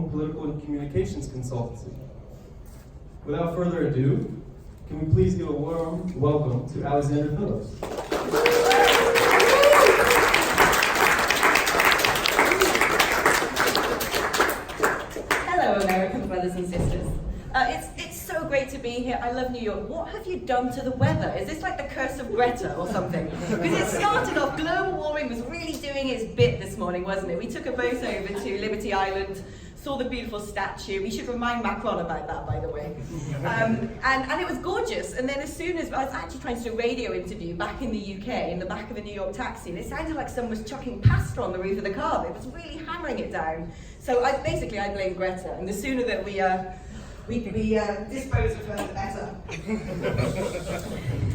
political and communications consultancy. Without further ado, can we please give a warm welcome to Alexandra Phillips. Hello, American brothers and sisters. It's so great to be here. I love New York. What have you done to the weather? Is this like the curse of Greta or something? Because it started off, global warming was really doing its bit this morning, wasn't it? We took a boat over to Liberty Island, saw the beautiful statue. We should remind Macron about that, by the way. And it was gorgeous. And then as soon as I was actually trying to do a radio interview back in the UK, in the back of a New York taxi, and it sounded like someone was chucking pasta on the roof of the car. It was really hammering it down. So I blame Greta. And the sooner that we dispose of her, the better.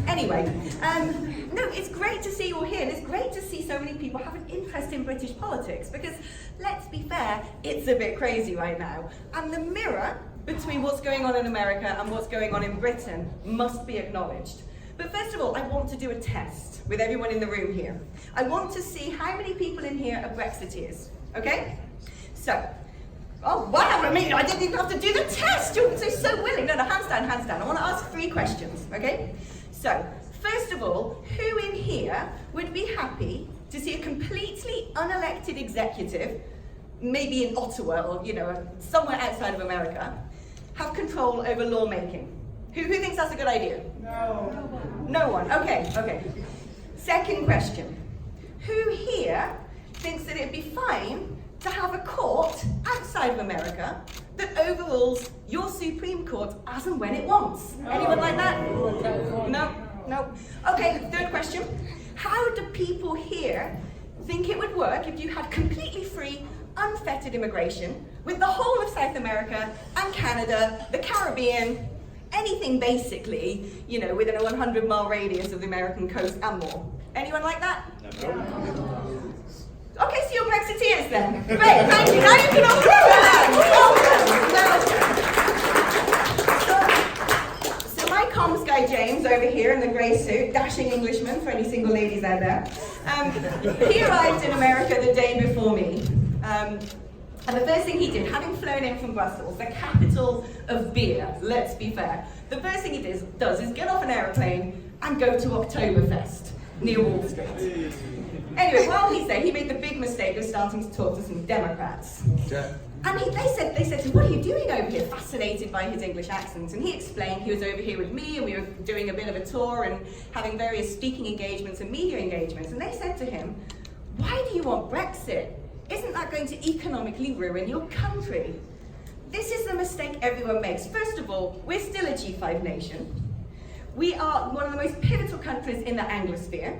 Anyway, no, it's great to see you all here, and it's great to see so many people have an interest in British politics, because let's be fair, it's a bit crazy right now. And the mirror between what's going on in America and what's going on in Britain must be acknowledged. But first of all, I want to do a test with everyone in the room here. I want to see how many people in here are Brexiteers, okay? So, oh wow, I mean, I didn't even have to do the test. You're so willing. No, hands down, hands down. I want to ask 3 questions, okay? So, first of all, who in here would be happy to see a completely unelected executive, maybe in Ottawa or, somewhere outside of America, have control over lawmaking? Who thinks that's a good idea? No. No one. Okay. Second question. Who here thinks that it'd be fine to have a court outside of America that overrules your Supreme Court as and when it wants? Anyone like that? No. Okay, third question. How do people here think it would work if you had completely free, unfettered immigration with the whole of South America and Canada, the Caribbean, anything basically, within a 100-mile radius of the American coast and more? Anyone like that? No. Okay, so you're Brexiteers then. Great, thank you. Now you can all welcome. So my comms guy James over here in the grey suit, dashing Englishman for any single ladies out there, he arrived in America the day before me. And the first thing he did, having flown in from Brussels, the capital of beer, let's be fair, the first thing he does is get off an aeroplane and go to Oktoberfest near Wall Street. Anyway, while he's there, he made the big mistake of starting to talk to some Democrats. Yeah. And they said to him, what are you doing over here? Fascinated by his English accent. And he explained he was over here with me, and we were doing a bit of a tour and having various speaking engagements and media engagements. And they said to him, why do you want Brexit? Isn't that going to economically ruin your country? This is the mistake everyone makes. First of all, we're still a G5 nation. We are one of the most pivotal countries in the Anglosphere.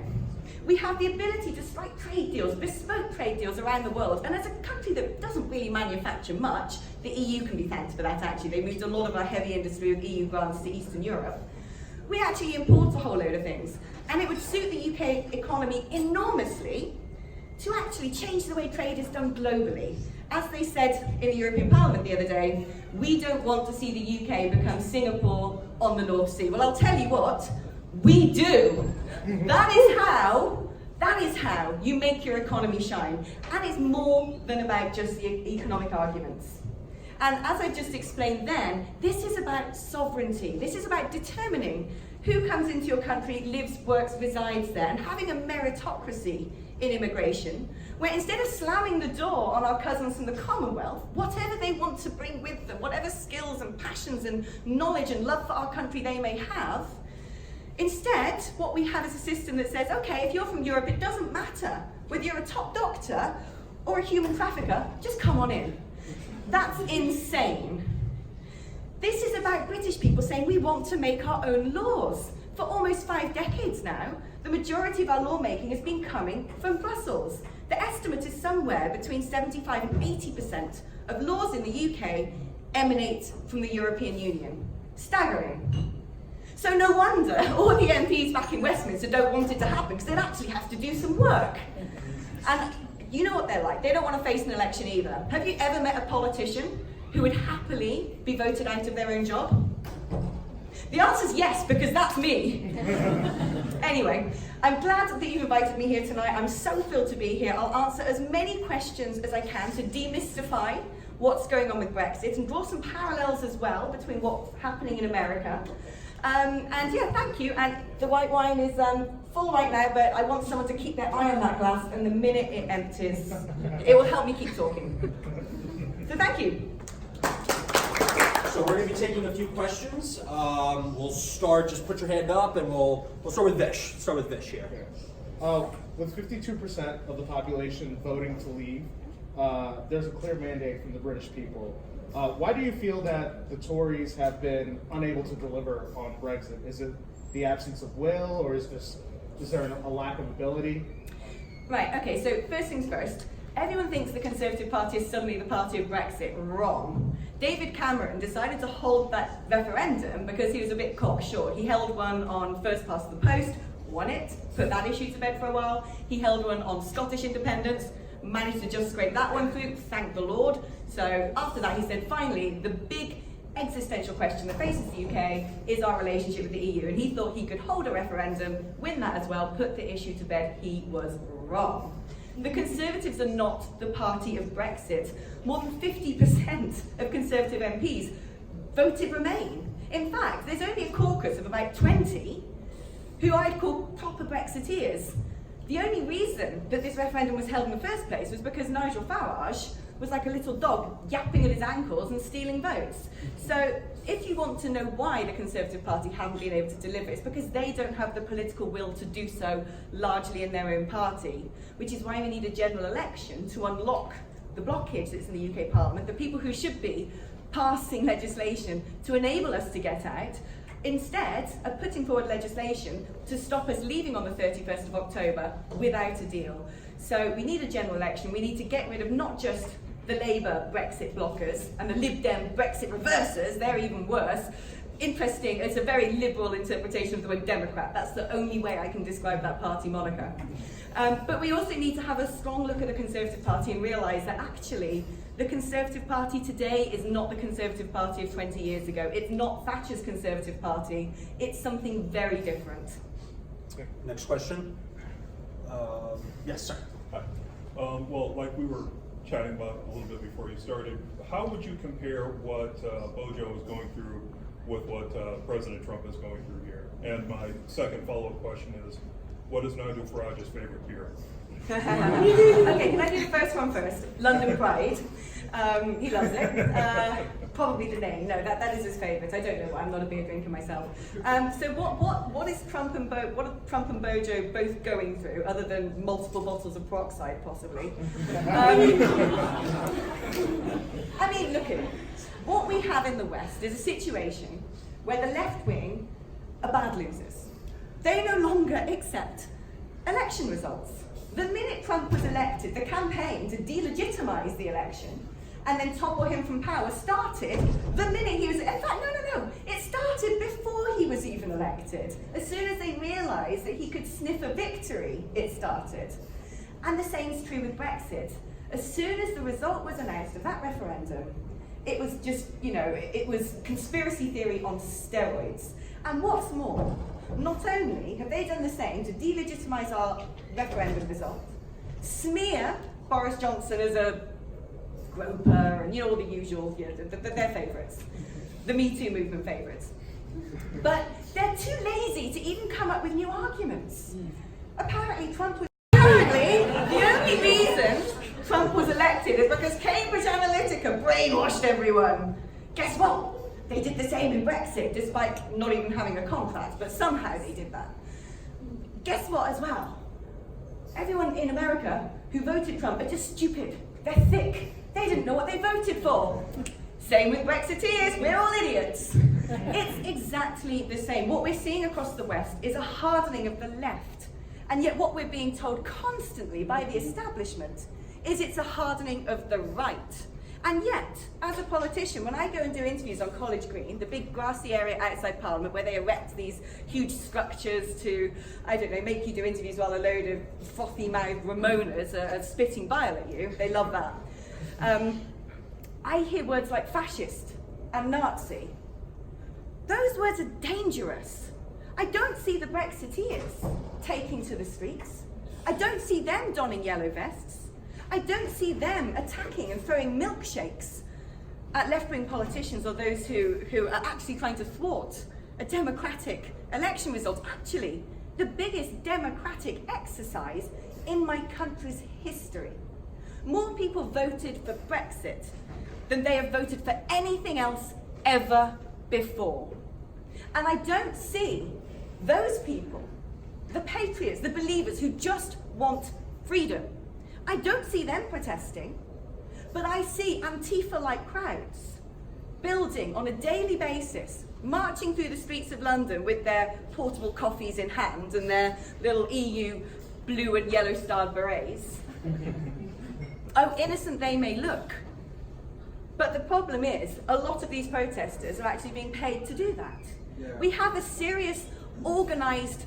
We have the ability to strike trade deals, bespoke trade deals around the world. And as a country that doesn't really manufacture much, the EU can be thanked for that actually. They moved a lot of our heavy industry of EU grants to Eastern Europe. We actually import a whole load of things. And it would suit the UK economy enormously to actually change the way trade is done globally. As they said in the European Parliament the other day, we don't want to see the UK become Singapore on the North Sea. Well, I'll tell you what, we do. That is how you make your economy shine. And it's more than about just the economic arguments. And as I just explained then, this is about sovereignty. This is about determining who comes into your country, lives, works, resides there, and having a meritocracy in immigration, where instead of slamming the door on our cousins from the Commonwealth, whatever they want to bring with them, whatever skills and passions and knowledge and love for our country they may have, instead, what we have is a system that says, okay, if you're from Europe, it doesn't matter whether you're a top doctor or a human trafficker, just come on in. That's insane. This is about British people saying we want to make our own laws. For almost 5 decades now, the majority of our lawmaking has been coming from Brussels. The estimate is somewhere between 75 and 80% of laws in the UK emanate from the European Union. Staggering. So no wonder all the MPs back in Westminster don't want it to happen, because they'd actually have to do some work. And you know what they're like. They don't want to face an election either. Have you ever met a politician who would happily be voted out of their own job? The answer is yes, because that's me. Anyway, I'm glad that you've invited me here tonight. I'm so thrilled to be here. I'll answer as many questions as I can to demystify what's going on with Brexit and draw some parallels as well between what's happening in America. And yeah, thank you. And the white wine is full right now, but I want someone to keep their eye on that glass, and the minute it empties, it will help me keep talking. So thank you. So we're going to be taking a few questions. We'll start, just put your hand up, and we'll start with Vish. Start with Vish here. With 52% of the population voting to leave, there's a clear mandate from the British people. Why do you feel that the Tories have been unable to deliver on Brexit? Is it the absence of will, or is there a lack of ability? Right, okay, so first things first. Everyone thinks the Conservative Party is suddenly the party of Brexit. Wrong. David Cameron decided to hold that referendum because he was a bit cocksure. He held one on first past the post, won it, put that issue to bed for a while. He held one on Scottish independence, managed to just scrape that one through, thank the Lord. So after that he said, finally, the big existential question that faces the UK is our relationship with the EU. And he thought he could hold a referendum, win that as well, put the issue to bed. He was wrong. The Conservatives are not the party of Brexit. More than 50% of Conservative MPs voted Remain. In fact, there's only a caucus of about 20 who I'd call proper Brexiteers. The only reason that this referendum was held in the first place was because Nigel Farage was like a little dog yapping at his ankles and stealing votes. So if you want to know why the Conservative Party haven't been able to deliver, it's because they don't have the political will to do so largely in their own party, which is why we need a general election to unlock the blockage that's in the UK Parliament, the people who should be passing legislation to enable us to get out, instead of putting forward legislation to stop us leaving on the 31st of October without a deal. So we need a general election. We need to get rid of not just the Labour Brexit blockers and the Lib Dem Brexit reversers, they're even worse. Interesting, it's a very liberal interpretation of the word Democrat. That's the only way I can describe that party moniker. But we also need to have a strong look at the Conservative Party and realise that actually the Conservative Party today is not the Conservative Party of 20 years ago. It's not Thatcher's Conservative Party. It's something very different. Next question. Yes, sir. Hi. Well, like we were chatting about a little bit before you started, how would you compare what Bojo is going through with what President Trump is going through here? And my second follow-up question is, what is Nigel Farage's favorite beer? Okay, can I do the first one first? London Pride. He loves it. Probably the name. No, that is his favourite. I don't know. I'm not a beer drinker myself. So what is Trump and what are Trump and Bojo both going through, other than multiple bottles of peroxide, possibly? I mean, look at it. What we have in the West is a situation where the left wing are bad losers. They no longer accept election results. The minute Trump was elected, the campaign to delegitimize the election and then topple him from power started the minute he was, in fact, no, it started before he was even elected. As soon as they realized that he could sniff a victory, it started. And the same is true with Brexit. As soon as the result was announced of that referendum, it was just, it was conspiracy theory on steroids. And what's more, not only have they done the same to delegitimize our referendum result, smear Boris Johnson as a groper and all the usual, their favourites, the Me Too movement favourites. But they're too lazy to even come up with new arguments. Apparently the only reason Trump was elected is because Cambridge Analytica brainwashed everyone. Guess what? They did the same in Brexit, despite not even having a contract, but somehow they did that. Guess what as well? Everyone in America who voted Trump are just stupid. They're thick. They didn't know what they voted for. Same with Brexiteers, we're all idiots. It's exactly the same. What we're seeing across the West is a hardening of the left. And yet what we're being told constantly by the establishment is it's a hardening of the right. And yet, as a politician, when I go and do interviews on College Green, the big grassy area outside Parliament where they erect these huge structures to, make you do interviews while a load of frothy-mouthed Ramonas are spitting bile at you, they love that. I hear words like fascist and Nazi. Those words are dangerous. I don't see the Brexiteers taking to the streets. I don't see them donning yellow vests. I don't see them attacking and throwing milkshakes at left-wing politicians or those who are actually trying to thwart a democratic election result. Actually, the biggest democratic exercise in my country's history. More people voted for Brexit than they have voted for anything else ever before. And I don't see those people, the patriots, the believers who just want freedom, I don't see them protesting, but I see Antifa-like crowds building on a daily basis, marching through the streets of London with their portable coffees in hand and their little EU blue and yellow starred berets. Oh, innocent they may look. But the problem is, a lot of these protesters are actually being paid to do that. Yeah. We have a serious, organised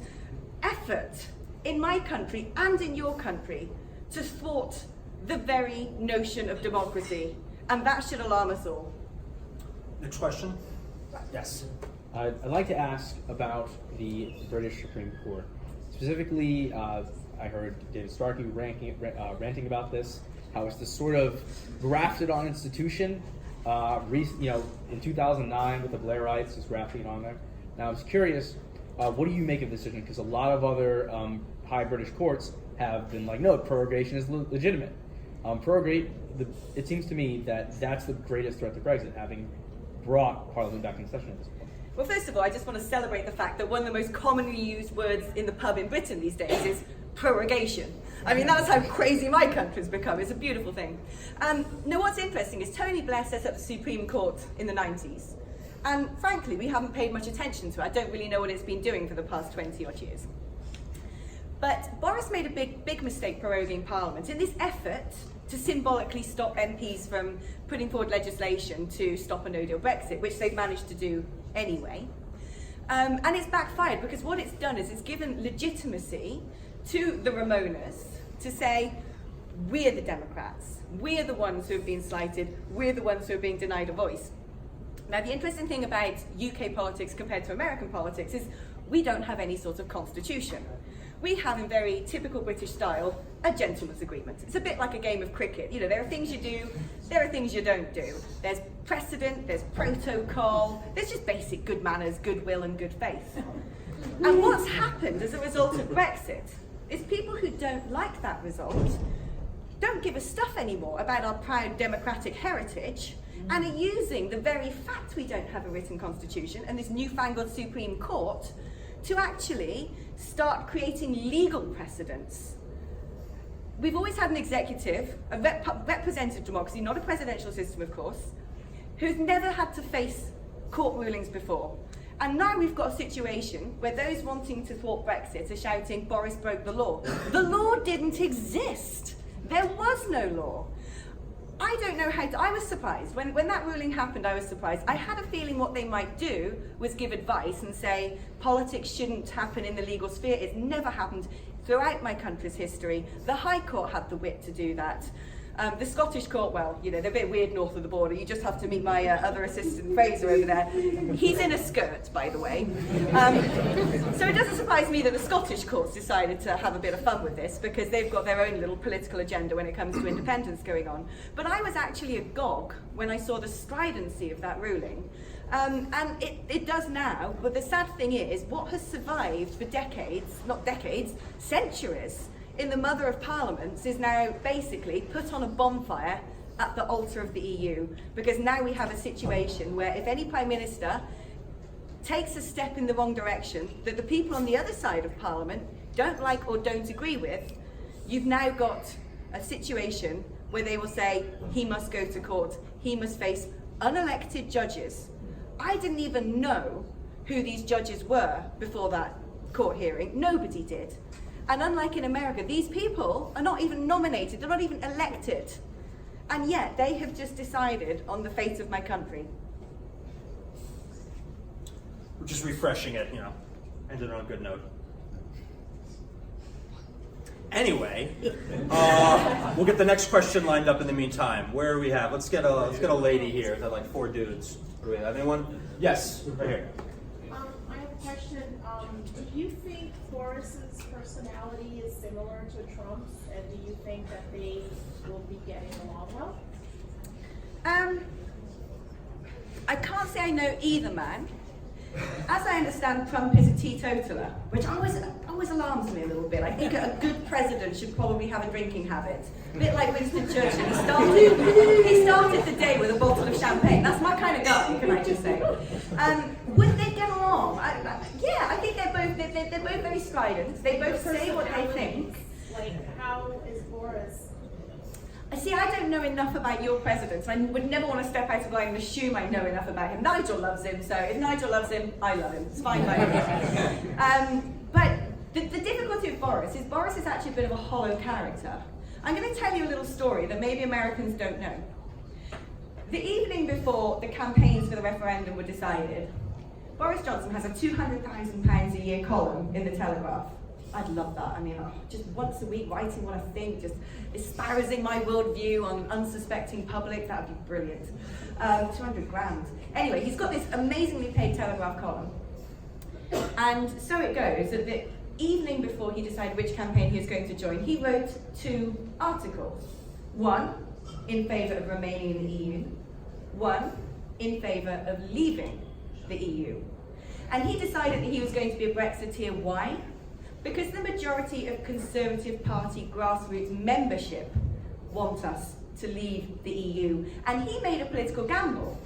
effort in my country and in your country to thwart the very notion of democracy, and that should alarm us all. Next question. Yes. I'd like to ask about the British Supreme Court. Specifically, I heard David Starkey ranting about this, how it's this sort of grafted-on institution. In 2009 with the Blairites, just grafting it on there. Now, I was curious, what do you make of this decision? Because a lot of other high British courts have been like, no, prorogation is legitimate. It seems to me that that's the greatest threat to Brexit, having brought Parliament back in session at this point. Well, first of all, I just want to celebrate the fact that one of the most commonly used words in the pub in Britain these days is prorogation. I mean, that's how crazy my country's become. It's a beautiful thing. Now, what's interesting is Tony Blair set up the Supreme Court in the 90s. And frankly, we haven't paid much attention to it. I don't really know what it's been doing for the past 20 odd years. But Boris made a big mistake proroguing Parliament in this effort to symbolically stop MPs from putting forward legislation to stop a no-deal Brexit, which they've managed to do anyway. And it's backfired because what it's done is it's given legitimacy to the Ramonas to say, we're the Democrats, we're the ones who have been slighted, we're the ones who are being denied a voice. Now, the interesting thing about UK politics compared to American politics is we don't have any sort of constitution. We have, in very typical British style, a gentleman's agreement. It's a bit like a game of cricket. You know, there are things you do, there are things you don't do. There's precedent, there's protocol, there's just basic good manners, goodwill, and good faith. And what's happened as a result of Brexit is people who don't like that result don't give a stuff anymore about our proud democratic heritage and are using the very fact we don't have a written constitution and this newfangled Supreme Court to actually start creating legal precedents. We've always had an executive, a representative democracy, not a presidential system, of course, who's never had to face court rulings before. And now we've got a situation where those wanting to thwart Brexit are shouting, Boris broke the law. The law didn't exist. There was no law. I don't know how to, I was surprised. When that ruling happened, I was surprised. I had a feeling what they might do was give advice and say, politics shouldn't happen in the legal sphere. It's never happened throughout my country's history. The High Court had the wit to do that. The Scottish Court, well, you know, they're a bit weird north of the border. You just have to meet my other assistant Fraser over there. He's in a skirt, by the way. So it doesn't surprise me that the Scottish courts decided to have a bit of fun with this because they've got their own little political agenda when it comes to independence going on. But I was actually agog when I saw the stridency of that ruling. And it does now, but the sad thing is, what has survived for decades, not decades, centuries, in the mother of parliaments is now basically put on a bonfire at the altar of the EU, because now we have a situation where if any Prime Minister takes a step in the wrong direction that the people on the other side of Parliament don't like or don't agree with, you've now got a situation where they will say he must go to court, he must face unelected judges. I didn't even know who these judges were before that court hearing. Nobody did. And unlike in America, these people are not even nominated, they're not even elected. And yet they have just decided on the fate of my country. We're just refreshing it, you know, ended on a good note. Anyway, we'll get the next question lined up in the meantime. Where do we have? Let's get a lady here. They're like four dudes. Do we have anyone? Yes, right here. I have a question. Do you think Boris's personality is similar to Trump's, and do you think that they will be getting along well? can't say I know either man. As I understand, Trump is a teetotaler, which always alarms me a little bit. I think a good president should probably have a drinking habit. A bit like Winston Churchill. He started the day with a bottle of champagne. That's my kind of guy, can I just say. Would they get along? Yeah, I think they're both very strident. They both say what they think. Like, how is Boris? See, I don't know enough about your president. I would never want to step out of line and assume I know enough about him. Nigel loves him, so if Nigel loves him, I love him. It's fine by me. But the difficulty with Boris is actually a bit of a hollow character. I'm going to tell you a little story that maybe Americans don't know. The evening before the campaigns for the referendum were decided, Boris Johnson has a £200,000 a year column in the Telegraph. I'd love that. I mean, just once a week writing what I think, just espousing my worldview on unsuspecting public, that would be brilliant. 200 grand. Anyway, he's got this amazingly paid Telegraph column. And so it goes that the evening before he decided which campaign he was going to join, he wrote 2 articles. One in favour of remaining in the EU, one in favour of leaving the EU. And he decided that he was going to be a Brexiteer. Why? Because the majority of Conservative Party grassroots membership want us to leave the EU. And he made a political gamble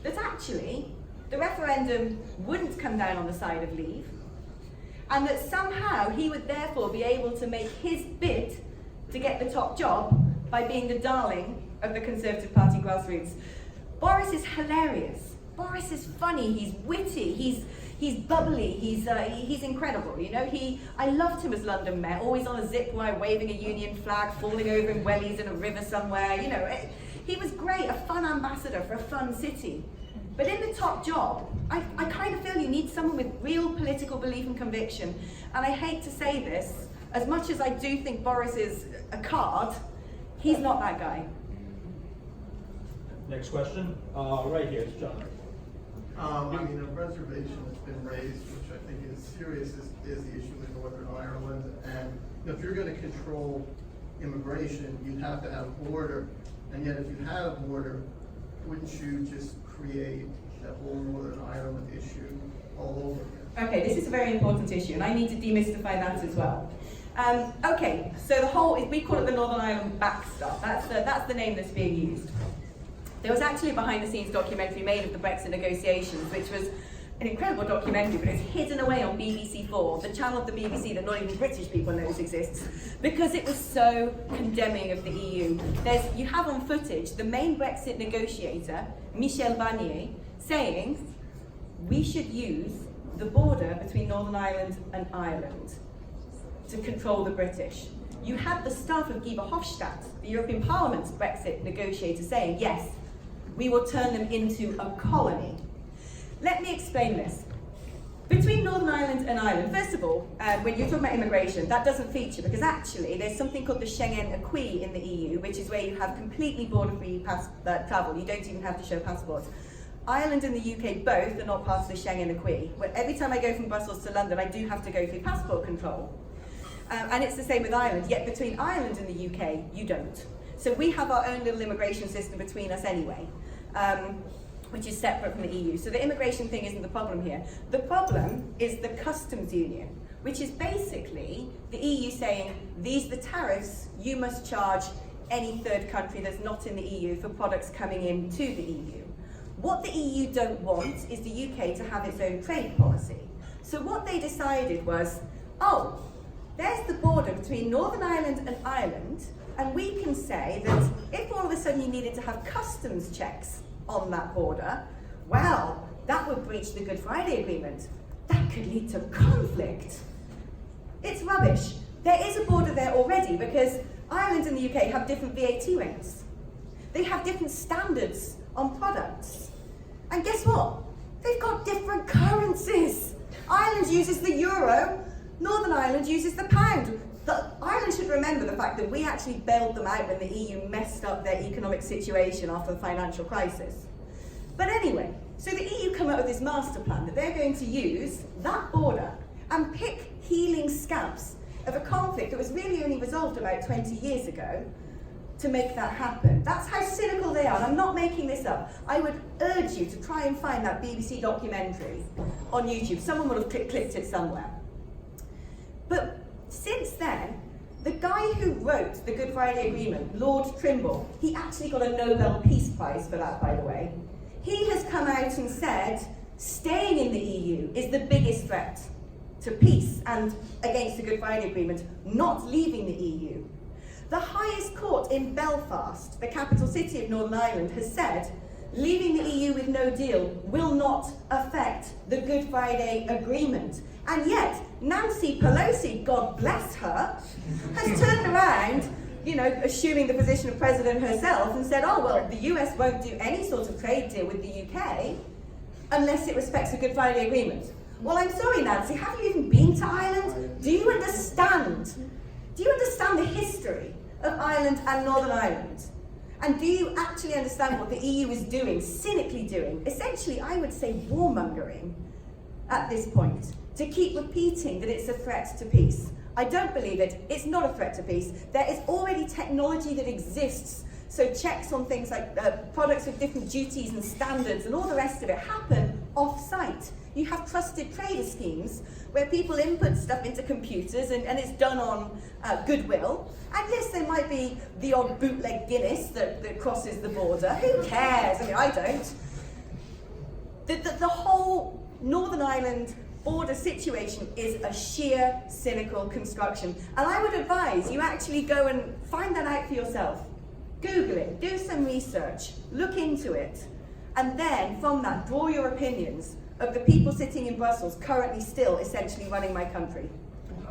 that actually the referendum wouldn't come down on the side of leave, and that somehow he would therefore be able to make his bid to get the top job by being the darling of the Conservative Party grassroots. Boris is hilarious. Boris is funny, he's witty, he's bubbly, he's incredible, you know. I loved him as London Mayor, always on a zip wire, waving a Union flag, falling over in wellies in a river somewhere, you know. He was great, a fun ambassador for a fun city. But in the top job, I kind of feel you need someone with real political belief and conviction. And I hate to say this, as much as I do think Boris is a card, he's not that guy. Next question. Right here, it's John. I mean, a reservation that's been raised, which I think is serious, is the issue with Northern Ireland. And if you're going to control immigration, you'd have to have a border. And yet, if you had a border, wouldn't you just create that whole Northern Ireland issue all over again? Okay, this is a very important issue, and I need to demystify that as well. Okay, so we call it the Northern Ireland backstop. That's the name that's being used. There was actually a behind-the-scenes documentary made of the Brexit negotiations, which was an incredible documentary, but it's hidden away on BBC4, the channel of the BBC that not even British people know exists, because it was so condemning of the EU. You have on footage the main Brexit negotiator, Michel Barnier, saying we should use the border between Northern Ireland and Ireland to control the British. You had the staff of Guy Verhofstadt, the European Parliament's Brexit negotiator, saying, yes, we will turn them into a colony. Let me explain this. Between Northern Ireland and Ireland, first of all, when you're talking about immigration, that doesn't feature, because actually there's something called the Schengen Acquis in the EU, which is where you have completely border-free travel. You don't even have to show passports. Ireland and the UK both are not part of the Schengen Acquis. Where every time I go from Brussels to London, I do have to go through passport control. And it's the same with Ireland, yet between Ireland and the UK, you don't. So we have our own little immigration system between us anyway, which is separate from the EU. So the immigration thing isn't the problem here. The problem is the customs union, which is basically the EU saying, these are the tariffs you must charge any third country that's not in the EU for products coming into the EU. What the EU don't want is the UK to have its own trade policy. So what they decided was, oh, there's the border between Northern Ireland and Ireland, and we can say that if all of a sudden you needed to have customs checks on that border, well, that would breach the Good Friday Agreement. That could lead to conflict. It's rubbish. There is a border there already because Ireland and the UK have different VAT rates. They have different standards on products. And guess what? They've got different currencies. Ireland uses the euro, Northern Ireland uses the pound. Ireland should remember the fact that we actually bailed them out when the EU messed up their economic situation after the financial crisis. But anyway, so the EU come up with this master plan that they're going to use that border and pick healing scabs of a conflict that was really only resolved about 20 years ago to make that happen. That's how cynical they are, and I'm not making this up. I would urge you to try and find that BBC documentary on YouTube. Someone would have clicked it somewhere. But since then, the guy who wrote the Good Friday Agreement, Lord Trimble, he actually got a Nobel Peace Prize for that, by the way. He has come out and said staying in the EU is the biggest threat to peace and against the Good Friday Agreement, not leaving the EU. The highest court in Belfast, the capital city of Northern Ireland, has said leaving the EU with no deal will not affect the Good Friday Agreement. And yet, Nancy Pelosi, God bless her, has turned around, assuming the position of president herself, and said, oh, well, the US won't do any sort of trade deal with the UK unless it respects the Good Friday Agreement. Well, I'm sorry, Nancy, have you even been to Ireland? Do you understand the history of Ireland and Northern Ireland? And do you actually understand what the EU is doing, cynically doing? Essentially, I would say warmongering at this point, to keep repeating that it's a threat to peace. I don't believe it. It's not a threat to peace. There is already technology that exists. So checks on things like products with different duties and standards and all the rest of it happen off-site. You have trusted trader schemes where people input stuff into computers and it's done on goodwill. And yes, there might be the odd bootleg Guinness that crosses the border. Who cares? I mean, I don't. The whole Northern Ireland border situation is a sheer cynical construction. And I would advise you actually go and find that out for yourself. Google it, do some research, look into it, and then from that draw your opinions of the people sitting in Brussels currently still essentially running my country.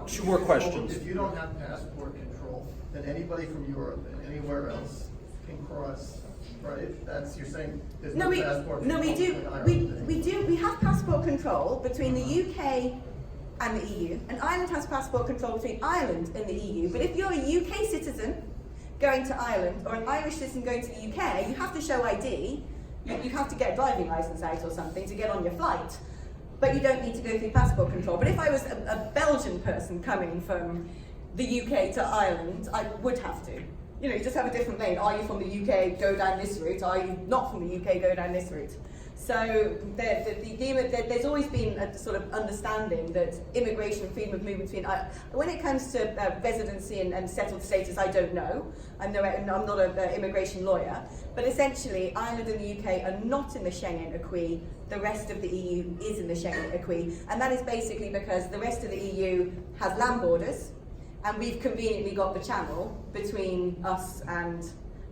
Two more questions. If you don't have passport control, then anybody from Europe and anywhere else can cross, right? You're saying there's no passport control. No, we do. between Ireland We have passport control between the UK and the EU, and Ireland has passport control between Ireland and the EU. But if you're a UK citizen going to Ireland or an Irish citizen going to the UK, you have to show ID. You have to get a driving license out or something to get on your flight. But you don't need to go through passport control. But if I was a Belgian person coming from the UK to Ireland, I would have to. You just have a different lane. Are you from the UK, go down this route? Are you not from the UK, go down this route? So there's always been a sort of understanding that immigration and freedom of movement between, when it comes to residency and settled status, I don't know. I'm not an immigration lawyer, but essentially Ireland and the UK are not in the Schengen Acquis. The rest of the EU is in the Schengen Acquis, and that is basically because the rest of the EU has land borders, and we've conveniently got the channel between us and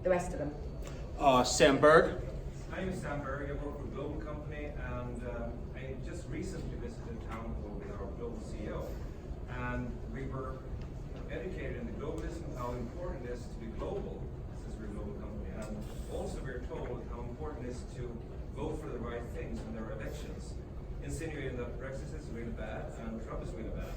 the rest of them. Sam Berg. My name is Sam Berg. I work for a global company, and I just recently visited town hall with our global CEO, and we were educated in the globalism, how important it is to be global, since we're a global company, and also we're told how important it is to vote for the right things when there are elections, insinuating that Brexit is really bad and Trump is really bad.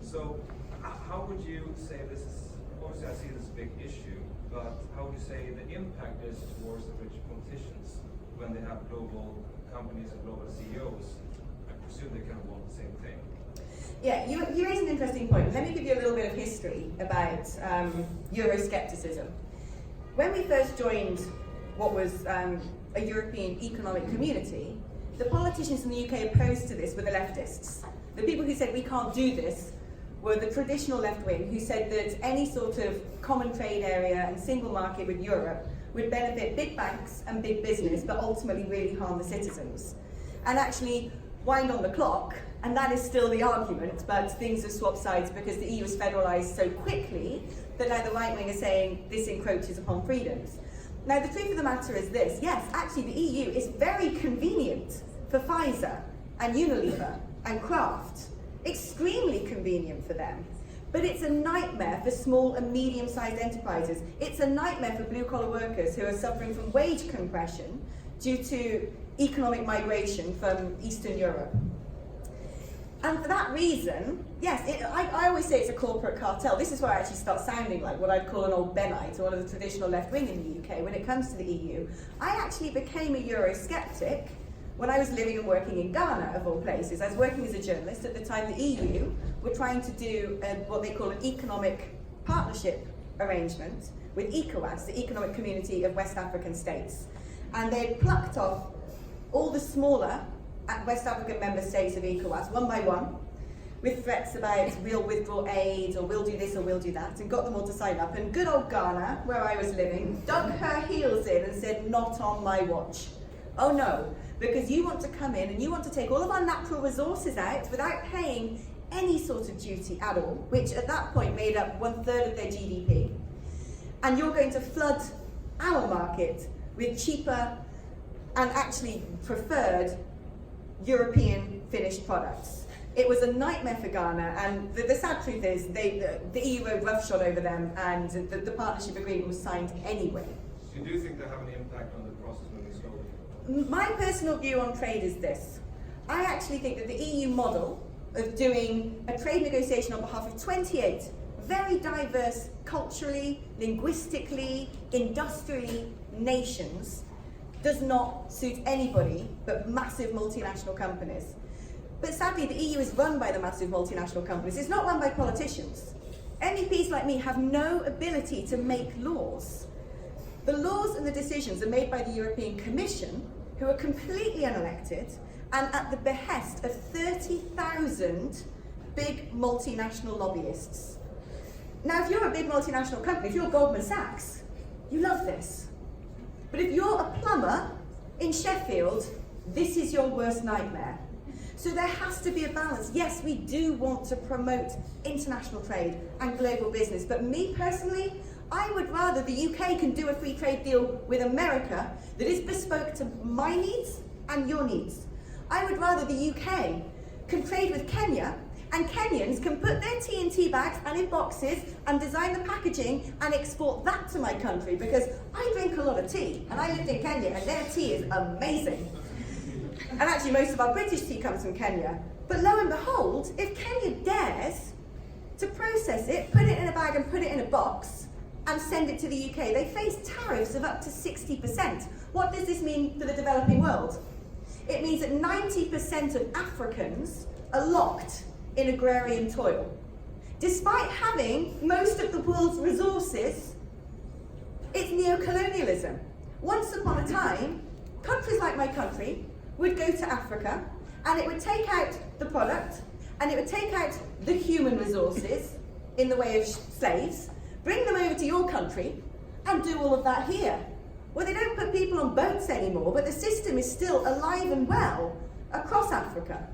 So how would you say this is, obviously I see this as a big issue, but how would you say the impact is towards the rich politicians when they have global companies and global CEOs? I presume they kind of want the same thing. Yeah, you raise an interesting point. Let me give you a little bit of history about Euroscepticism. When we first joined what was a European economic community, the politicians in the UK opposed to this were the leftists. The people who said we can't do this were the traditional left wing, who said that any sort of common trade area and single market with Europe would benefit big banks and big business, but ultimately really harm the citizens. And actually wind on the clock, and that is still the argument, but things have swapped sides because the EU is federalised so quickly that now the right wing is saying this encroaches upon freedoms. Now the truth of the matter is this: yes, actually the EU is very convenient for Pfizer and Unilever and Kraft. Extremely convenient for them. But it's a nightmare for small and medium-sized enterprises. It's a nightmare for blue-collar workers who are suffering from wage compression due to economic migration from Eastern Europe. And for that reason, yes, I always say it's a corporate cartel. This is where I actually start sounding like what I'd call an old Bennite, or one of the traditional left wing in the UK when it comes to the EU. I actually became a Eurosceptic when I was living and working in Ghana, of all places. I was working as a journalist. At the time, the EU were trying to do what they call an economic partnership arrangement with ECOWAS, the Economic Community of West African States. And they had plucked off all the smaller West African member states of ECOWAS, one by one, with threats about we'll withdraw aid, or we'll do this, or we'll do that, and got them all to sign up. And good old Ghana, where I was living, dug her heels in and said, not on my watch. Oh no, because you want to come in and you want to take all of our natural resources out without paying any sort of duty at all, which at that point made up 1/3 of their GDP. And you're going to flood our market with cheaper and actually preferred European finished products. It was a nightmare for Ghana, and the sad truth is the EU rode roughshod over them, and the partnership agreement was signed anyway. So you do think they have any impact on the process moving slowly? My personal view on trade is this. I actually think that the EU model of doing a trade negotiation on behalf of 28 very diverse culturally, linguistically, industrially nations does not suit anybody but massive multinational companies. But sadly, the EU is run by the massive multinational companies. It's not run by politicians. MEPs like me have no ability to make laws. The laws and the decisions are made by the European Commission, who are completely unelected and at the behest of 30,000 big multinational lobbyists. Now, if you're a big multinational company, if you're Goldman Sachs, you love this. But if you're a plumber in Sheffield, this is your worst nightmare. So there has to be a balance. Yes, we do want to promote international trade and global business, but me personally, I would rather the UK can do a free trade deal with America that is bespoke to my needs and your needs. I would rather the UK can trade with Kenya, and Kenyans can put their tea in tea bags and in boxes and design the packaging and export that to my country, because I drink a lot of tea and I lived in Kenya and their tea is amazing. And actually most of our British tea comes from Kenya. But lo and behold, if Kenya dares to process it, put it in a bag and put it in a box and send it to the UK, they face tariffs of up to 60%. What does this mean for the developing world? It means that 90% of Africans are locked in agrarian toil. Despite having most of the world's resources, it's neocolonialism. Once upon a time, countries like my country would go to Africa and it would take out the product and it would take out the human resources in the way of slaves, bring them over to your country and do all of that here. Well, they don't put people on boats anymore, but the system is still alive and well across Africa.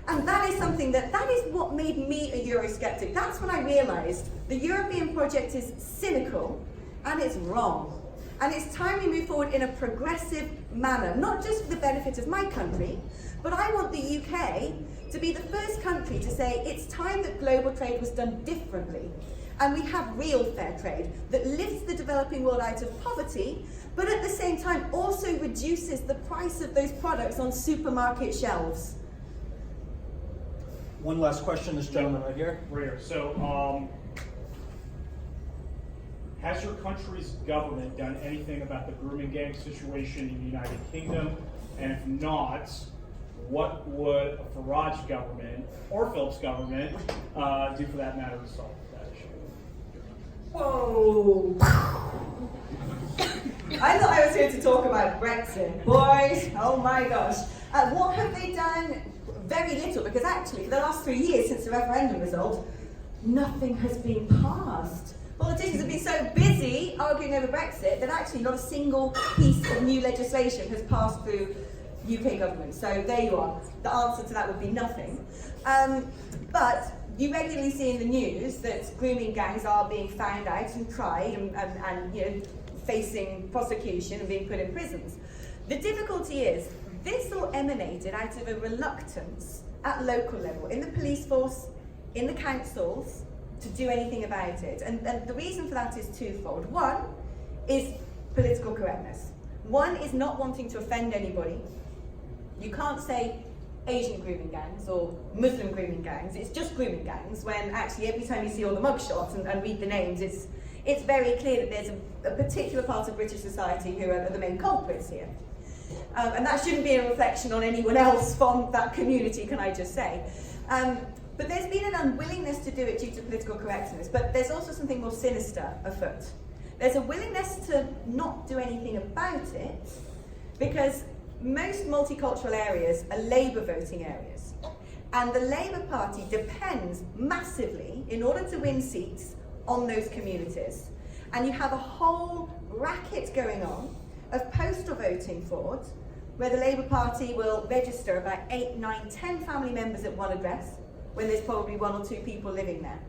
And that is something that is what made me a Eurosceptic. That's when I realised the European project is cynical and it's wrong. And it's time we move forward in a progressive manner, not just for the benefit of my country, but I want the UK to be the first country to say it's time that global trade was done differently. And we have real fair trade that lifts the developing world out of poverty, but at the same time also reduces the price of those products on supermarket shelves. One last question, this gentleman right here. Right here. So, has your country's government done anything about the grooming gang situation in the United Kingdom? And if not, what would a Farage government or Phillip's government do for that matter to solve that issue? Whoa! I thought I was here to talk about Brexit. Boys, oh my gosh. What have they done? Very little, because actually for the last 3 years since the referendum result, nothing has been passed. Politicians have been so busy arguing over Brexit that actually not a single piece of new legislation has passed through UK government. So there you are. The answer to that would be nothing. But you regularly see in the news that grooming gangs are being found out and tried and you know, facing prosecution and being put in prisons. The difficulty is, this all emanated out of a reluctance at local level, in the police force, in the councils, to do anything about it. And the reason for that is twofold. One is political correctness. One is not wanting to offend anybody. You can't say Asian grooming gangs or Muslim grooming gangs, it's just grooming gangs, when actually every time you see all the mugshots and read the names, it's very clear that there's a particular part of British society who are the main culprits here. And that shouldn't be a reflection on anyone else from that community, can I just say. But there's been an unwillingness to do it due to political correctness, but there's also something more sinister afoot. There's a willingness to not do anything about it because most multicultural areas are Labour voting areas. And the Labour Party depends massively, in order to win seats, on those communities. And you have a whole racket going on of postal voting fraud, where the Labour Party will register about 8, 9, 10 family members at one address, when there's probably 1 or 2 people living there.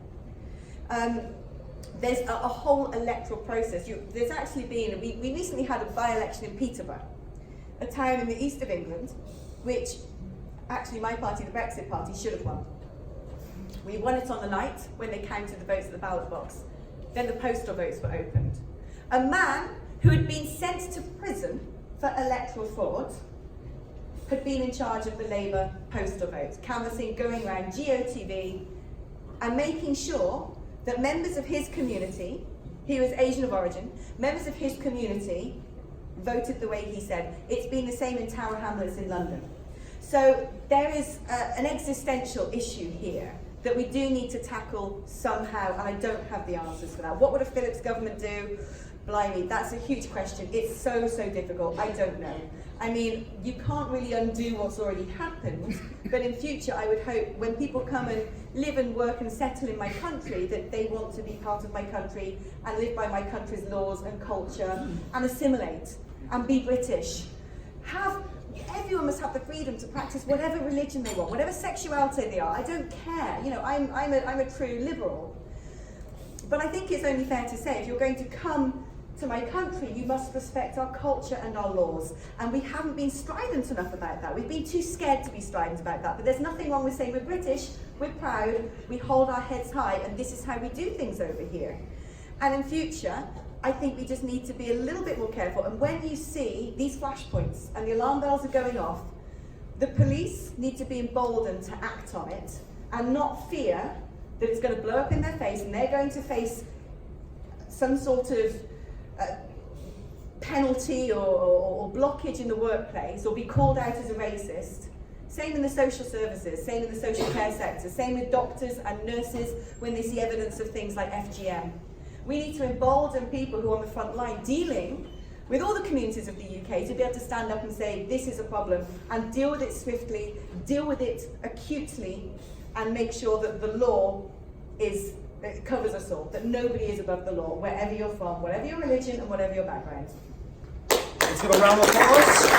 There's a whole electoral process. There's actually been, we recently had a by-election in Peterborough, a town in the east of England, which actually my party, the Brexit Party, should have won. We won it on the night when they counted the votes at the ballot box. Then the postal votes were opened. A man who had been sent to prison for electoral fraud had been in charge of the Labour postal votes, canvassing, going around GOTV and making sure that members of his community, he was Asian of origin, members of his community voted the way he said. It's been the same in Tower Hamlets in London. So there is an existential issue here that we do need to tackle somehow, and I don't have the answers for that. What would a Phillips government do? Blimey, that's a huge question. It's so difficult. I don't know. I mean, you can't really undo what's already happened, but in future I would hope when people come and live and work and settle in my country that they want to be part of my country and live by my country's laws and culture and assimilate and be British. Everyone must have the freedom to practice whatever religion they want, whatever sexuality they are. I don't care. You know, I'm a true liberal. But I think it's only fair to say if you're going to come to my country, you must respect our culture and our laws. And we haven't been strident enough about that. We've been too scared to be strident about that. But there's nothing wrong with saying we're British, we're proud, we hold our heads high, and this is how we do things over here. And in future, I think we just need to be a little bit more careful. And when you see these flashpoints and the alarm bells are going off, the police need to be emboldened to act on it and not fear that it's going to blow up in their face and they're going to face some sort of penalty or blockage in the workplace or be called out as a racist. Same in the social services, same in the social care sector, same with doctors and nurses when they see evidence of things like FGM. We need to embolden people who are on the front line dealing with all the communities of the UK to be able to stand up and say this is a problem and deal with it swiftly, deal with it acutely, and make sure that the law it covers us all, that nobody is above the law, wherever you're from, whatever your religion and whatever your background. Let's give a round of applause.